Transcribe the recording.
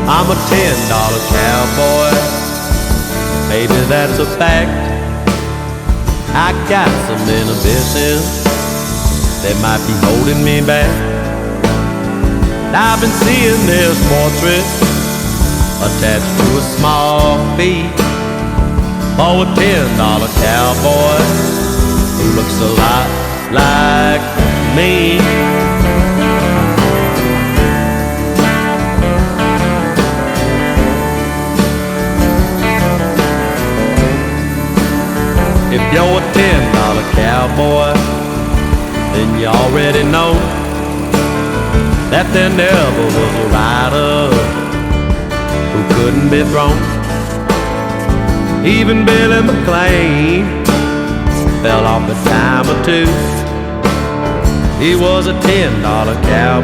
I'm a $10 cowboy. Maybe that's a fact. I got some inhibitions that might be holding me back. I've been seeing this portrait attached to a small fee for a $10 cowboy who looks a lot like me. If you're a $10 cowboy, then you already know that there never was a rider who couldn't be thrown. Even Billy McLean fell off a time or two. He was a $10 cowboy.